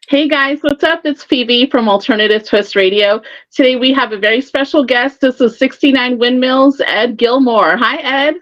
Hey guys, what's up? It's Phoebe from Alternative Twist Radio. Today we have a very special guest. This is 69 Windmills, Ed Gilmour. Hi, Ed.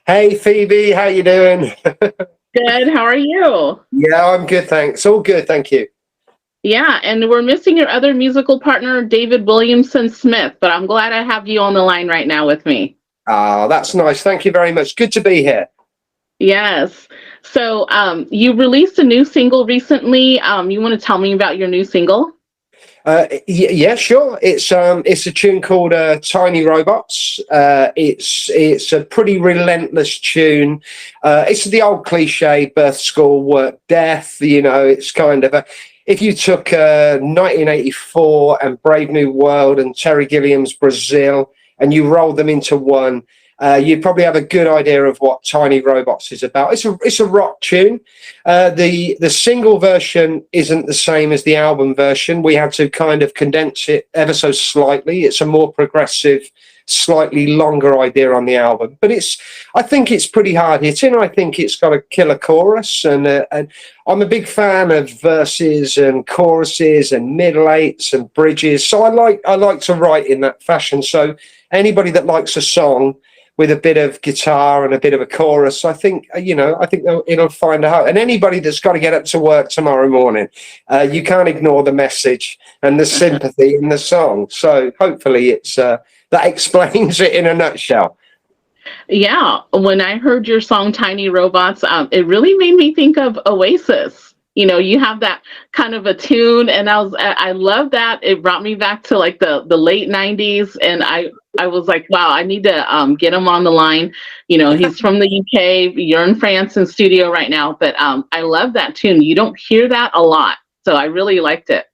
Hey Phoebe, how you doing? Good. How are you? Yeah, I'm good, thanks. All good, thank you. Yeah, and we're missing your other musical partner, David Williamson Smith, but I'm glad I have you on the line right now with me. Ah, that's nice. Thank you very much. Good to be here. Yes. So you released a new single recently. You want to tell me about your new single? Yeah, sure. It's a tune called Tiny Robots. It's a pretty relentless tune. It's the old cliche: birth, school, work, death. You know, it's kind of a. If you took 1984 and Brave New World and Terry Gilliam's Brazil and you rolled them into one, you'd probably have a good idea of what Tiny Robots is about. It's a rock tune. The single version isn't the same as the album version. We had to kind of condense it ever so slightly. It's a more progressive, slightly longer idea on the album, but I think it's pretty hard hitting. I think it's got a killer chorus, and I'm a big fan of verses and choruses and middle eights and bridges. So I like to write in that fashion. So anybody that likes a song with a bit of guitar and a bit of a chorus, I think it'll find out. And anybody that's got to get up to work tomorrow morning, you can't ignore the message and the sympathy in the song. So hopefully that explains it in a nutshell. Yeah, when I heard your song Tiny Robots, it really made me think of Oasis. You know, you have that kind of a tune, and I love that. It brought me back to like the late 90s, and I was like, wow, I need to get him on the line. You know, he's from the UK, you're in France in studio right now, but I love that tune. You don't hear that a lot, so I really liked it.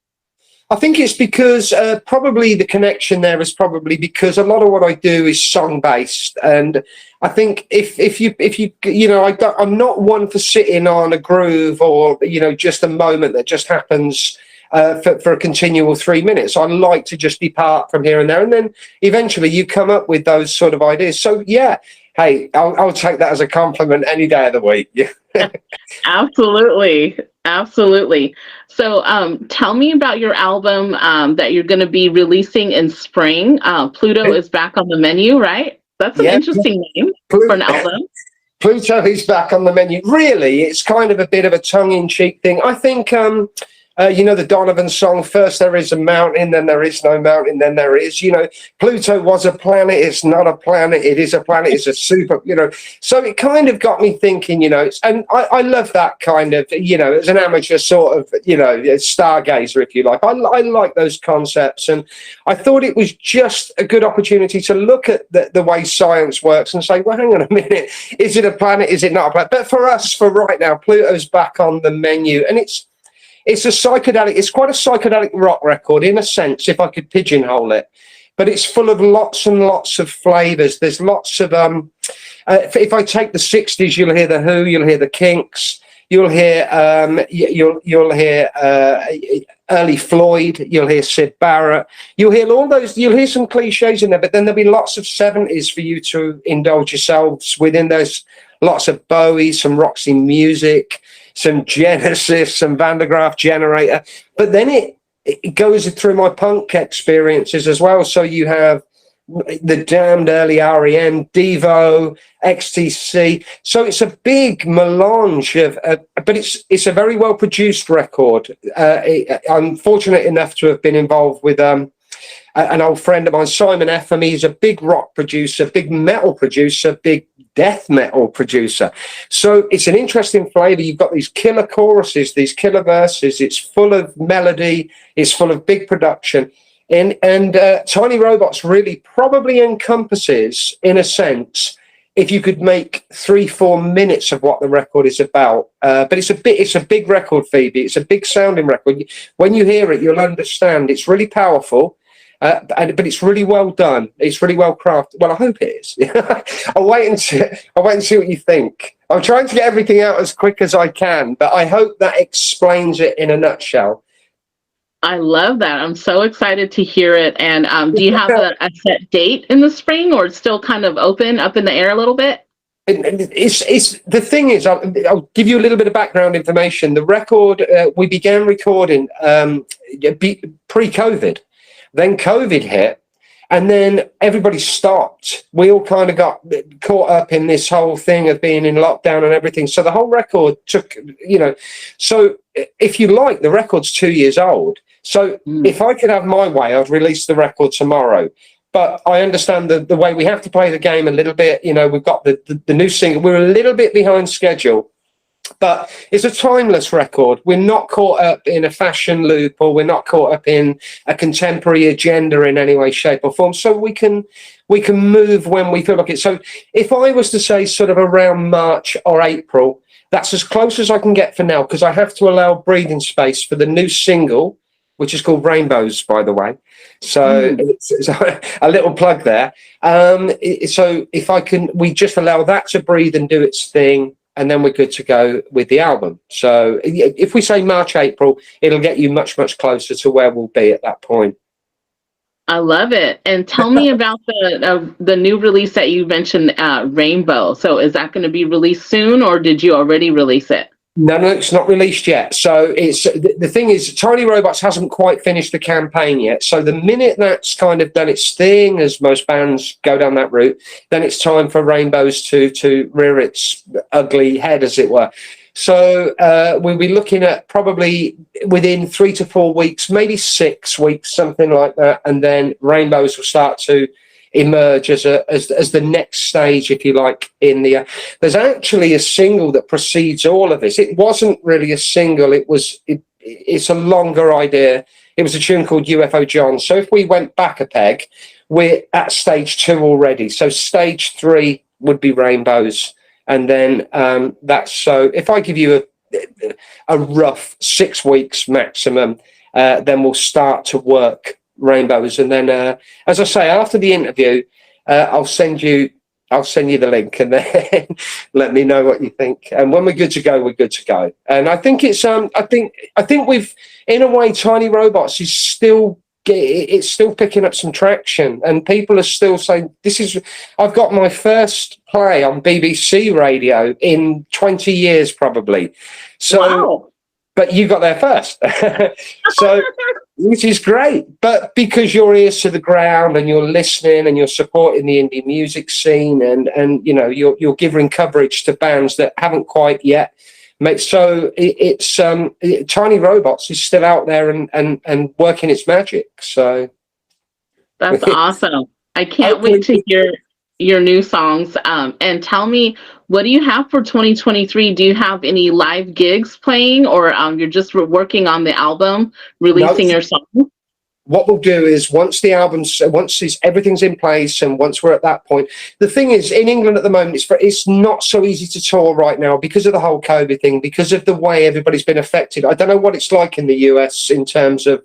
I think it's because probably the connection there is probably because a lot of what I do is song based, and I think if you I'm not one for sitting on a groove or just a moment that just happens for a continual 3 minutes. I like to just depart from here and there, and then eventually you come up with those sort of ideas. So yeah, hey, I'll take that as a compliment any day of the week. Absolutely. Absolutely. So tell me about your album that you're going to be releasing in spring. Pluto is back on the menu, right? That's an interesting name for an album. Pluto is back on the menu. Really, it's kind of a bit of a tongue-in-cheek thing. I think, the Donovan song, first there is a mountain, then there is no mountain, then there is. Pluto was a planet. It's not a planet. It is a planet. It's a super, So it kind of got me thinking, and I love that kind of, as an amateur sort of, stargazer, if you like. I like those concepts. And I thought it was just a good opportunity to look at the way science works and say, well, hang on a minute. Is it a planet? Is it not a planet? But for us, for right now, Pluto's back on the menu. And it's quite a psychedelic rock record in a sense, if I could pigeonhole it, but it's full of lots and lots of flavors. There's lots of, if I take the 60s, you'll hear the Who, you'll hear the Kinks, you'll hear early Floyd, you'll hear Syd Barrett, you'll hear some cliches in there, but then there'll be lots of 70s for you to indulge yourselves within. There's lots of Bowie, some Roxy Music, some Genesis, some Van der Graaf Generator, but then it goes through my punk experiences as well. So you have the Damned, early REM, Devo, XTC. So it's a big melange of, but it's a very well produced record. I'm fortunate enough to have been involved with an old friend of mine, Simon Epham. He's a big rock producer, big metal producer, big death metal producer. So it's an interesting flavor. You've got these killer choruses, these killer verses. It's full of melody. It's full of big production. And Tiny Robots really probably encompasses, in a sense, if you could make 3-4 minutes of what the record is about. But it's a big record, Phoebe. It's a big sounding record. When you hear it, you'll understand. It's really powerful. But it's really well done. It's really well crafted. Well, I hope it is. I'll wait and see what you think. I'm trying to get everything out as quick as I can, but I hope that explains it in a nutshell. I love that. I'm so excited to hear it. And do you have a set date in the spring, or it's still kind of open, up in the air a little bit? It's the thing is, I'll give you a little bit of background information. The record, we began recording pre-COVID, then COVID hit, and then everybody stopped. We all kind of got caught up in this whole thing of being in lockdown and everything. So the whole record took, so if you like, the record's 2 years old. So if I could have my way, I'd release the record tomorrow. But I understand the way we have to play the game a little bit. We've got the new single. We're a little bit behind schedule, but it's a timeless record. We're not caught up in a fashion loop, or we're not caught up in a contemporary agenda in any way, shape, or form. So we can move when we feel like it. So if I was to say sort of around March or April, that's as close as I can get for now, because I have to allow breathing space for the new single, which is called Rainbows, by the way. So it's a little plug there. So if I can, we just allow that to breathe and do its thing, and then we're good to go with the album. So if we say March, April, it'll get you much, much closer to where we'll be at that point. I love it. And tell me about the new release that you mentioned, Rainbow. So is that going to be released soon, or did you already release it? No, it's not released yet. So it's the thing is, Tiny Robots hasn't quite finished the campaign yet. So the minute that's kind of done its thing, as most bands go down that route, then it's time for Rainbows to rear its ugly head, as it were. So we'll be looking at probably within 3 to 4 weeks, maybe 6 weeks, something like that, and then Rainbows will start to emerge as the next stage, if you like. There's actually a single that precedes all of this. It wasn't really a single. It's a longer idea. It was a tune called UFO John. So if we went back a peg, we're at stage 2 already. So stage 3 would be Rainbows, and then so if I give you a rough 6 weeks maximum, then we'll start to work Rainbows. And then as I say, after the interview, I'll send you the link, and then let me know what you think. And when we're good to go, we're good to go. And I think it's I think we've, in a way, Tiny Robots is still picking up some traction, and people are still saying, I've got my first play on BBC radio in 20 years probably. So wow. But you got there first. So which is great. But because your ears to the ground and you're listening and you're supporting the indie music scene, and you're giving coverage to bands that haven't quite yet. So it's Tiny Robots is still out there and working its magic. So that's awesome. I can't wait to hear your new songs. And tell me, what do you have for 2023? Do you have any live gigs playing, or you're just working on the album, releasing your song? What we'll do is once everything's in place, and once we're at that point, the thing is, in England at the moment, it's not so easy to tour right now because of the whole COVID thing, because of the way everybody's been affected. I don't know what it's like in the US in terms of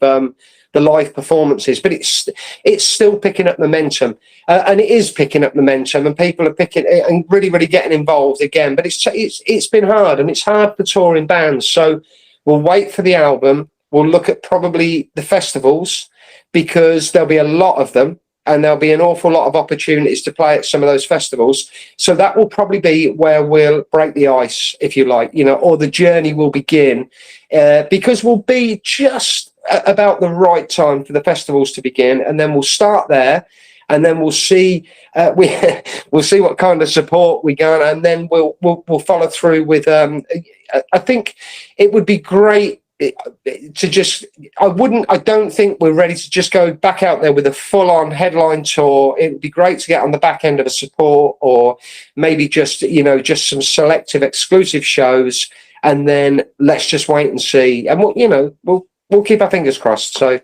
the live performances, but it's still picking up momentum, and it is picking up momentum, and people are picking and really, really getting involved again. But it's been hard, and it's hard for touring bands. So we'll wait for the album. We'll look at probably the festivals, because there'll be a lot of them, and there'll be an awful lot of opportunities to play at some of those festivals. So that will probably be where we'll break the ice, if you like, or the journey will begin, because we'll be just about the right time for the festivals to begin, and then we'll start there, and then we'll see we'll see what kind of support we get, and then we'll follow through with. I think it would be great to just. I don't think we're ready to just go back out there with a full-on headline tour. It would be great to get on the back end of a support, or maybe just some selective exclusive shows, and then let's just wait and see, and we'll keep our fingers crossed. So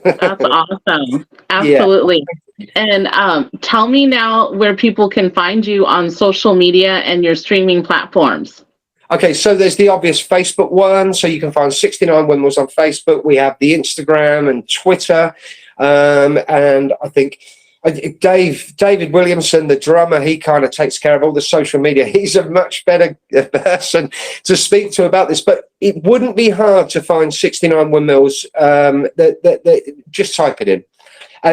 that's awesome. Absolutely. Yeah. And tell me now where people can find you on social media and your streaming platforms. Okay, so there's the obvious Facebook one. So you can find 69Windmills on Facebook. We have the Instagram and Twitter. And I think David Williamson, the drummer, he kind of takes care of all the social media. He's a much better person to speak to about this, but it wouldn't be hard to find 69 Windmills. Just type it in.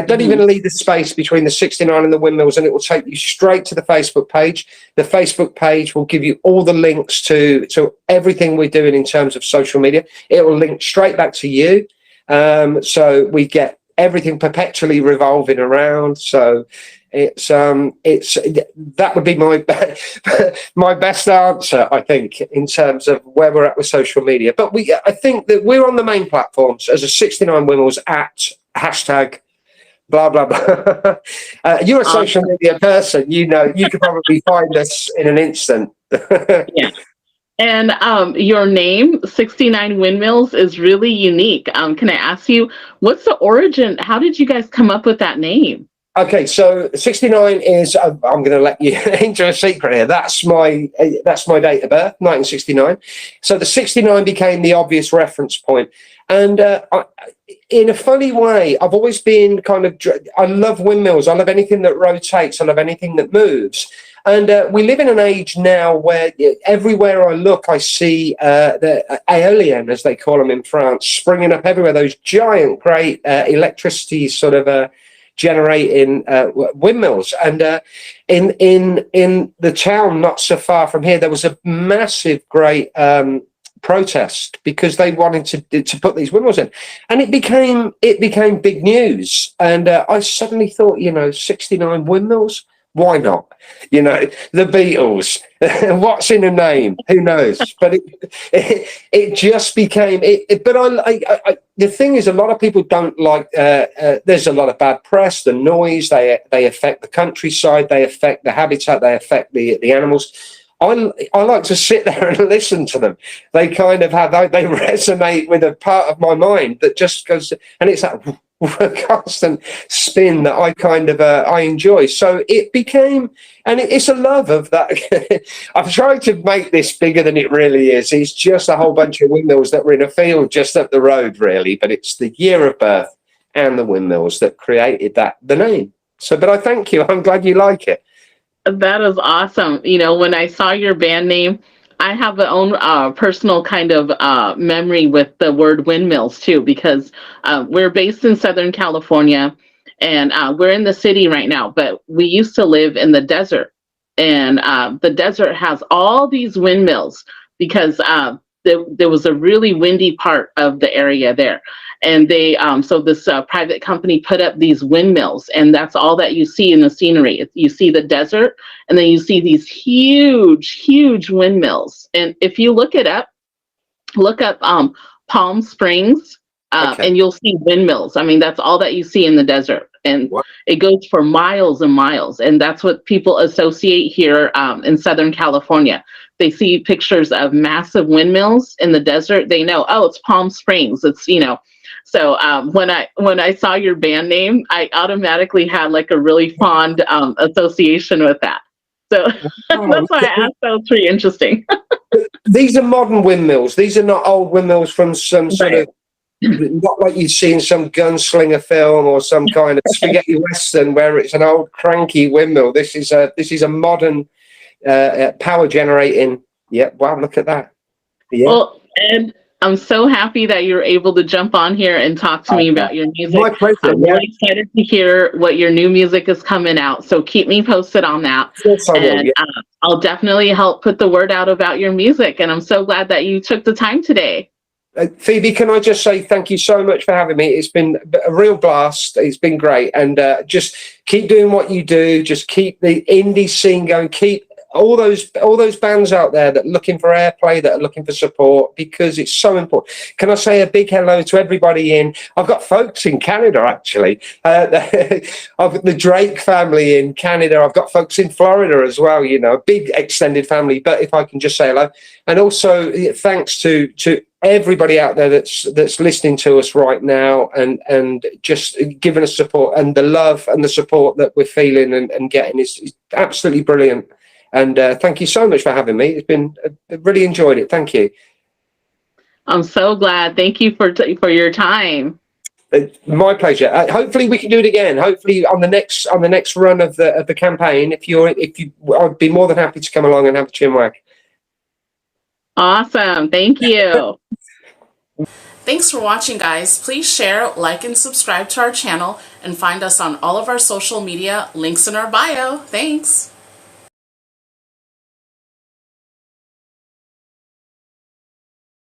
Don't even leave the space between the 69 and the Windmills, and it will take you straight to the Facebook page. The Facebook page will give you all the links to everything we're doing in terms of social media. It will link straight back to you. So we get everything perpetually revolving around. So it's that would be my best answer, I think, in terms of where we're at with social media. But I think that we're on the main platforms as a 69 Windmills at hashtag blah blah blah. You're a social media person, you know, you could probably find us in an instant. Yeah. And your name, 69 Windmills, is really unique. Can I ask you, what's the origin? How did you guys come up with that name? Okay, so 69 is, I'm going to let you into a secret here. That's my date of birth, 1969. So the 69 became the obvious reference point. And in a funny way, I've always been I love windmills. I love anything that rotates. I love anything that moves. And we live in an age now where everywhere I look, I see the aeolian, as they call them in France, springing up everywhere. Those giant, great electricity sort of generating windmills. And in the town not so far from here, there was a massive, great protest because they wanted to put these windmills in, and it became big news. And I suddenly thought, 69 windmills. Why not? The Beatles. What's in a name? Who knows? But it just became it. But I the thing is, a lot of people don't like. There's a lot of bad press. The noise. They affect the countryside. They affect the habitat. They affect the animals. I like to sit there and listen to them. They kind of they resonate with a part of my mind that just goes, and it's that constant spin that I kind of I enjoy. So it became, and it's a love of that. I've tried to make this bigger than it really is. It's just a whole bunch of windmills that were in a field just up the road, really. But it's the year of birth and the windmills that created the name. So, but I thank you. I'm glad you like it. That is awesome. When I saw your band name, I have my own personal kind of memory with the word windmills too, because we're based in Southern California, and we're in the city right now, but we used to live in the desert, and the desert has all these windmills because there was a really windy part of the area there. And they, so this private company put up these windmills, and that's all that you see in the scenery. You see the desert, and then you see these huge, huge windmills. And if you look up Palm Springs, and you'll see windmills. I mean, that's all that you see in the desert. And it goes for miles and miles. And that's what people associate here in Southern California. They see pictures of massive windmills in the desert. They know, oh, it's Palm Springs. It's, So when I saw your band name, I automatically had like a really fond association with that. So that's why I asked. That was pretty interesting. These are modern windmills. These are not old windmills from some sort of, not like you see in some gunslinger film or some kind of spaghetti western where it's an old cranky windmill. This is a modern power generating. Yeah, wow, look at that. Yeah. Well, and I'm so happy that you're able to jump on here and talk to me about your music. My pleasure. I'm really excited to hear what your new music is coming out. So keep me posted on that. Yes, I will, yeah. I'll definitely help put the word out about your music. And I'm so glad that you took the time today. Phoebe, can I just say thank you so much for having me? It's been a real blast. It's been great. And just keep doing what you do. Just keep the indie scene going. Keep all those bands out there that are looking for airplay, that are looking for support, because it's so important. Can I say a big hello to everybody I've got folks in Canada, actually. I've got the Drake family in Canada. I've got folks in Florida as well, a big extended family. But if I can just say hello. And also thanks to everybody out there that's listening to us right now and just giving us support, and the love and the support that we're feeling and getting is absolutely brilliant. And thank you so much for having me. It's been really enjoyed it. Thank you. I'm so glad. Thank you for your time. My pleasure. Hopefully we can do it again. Hopefully on the next run of the campaign. I'd be more than happy to come along and have a chinwag. Awesome. Thank you. Thanks for watching, guys. Please share, like, and subscribe to our channel, and find us on all of our social media, links in our bio. Thanks.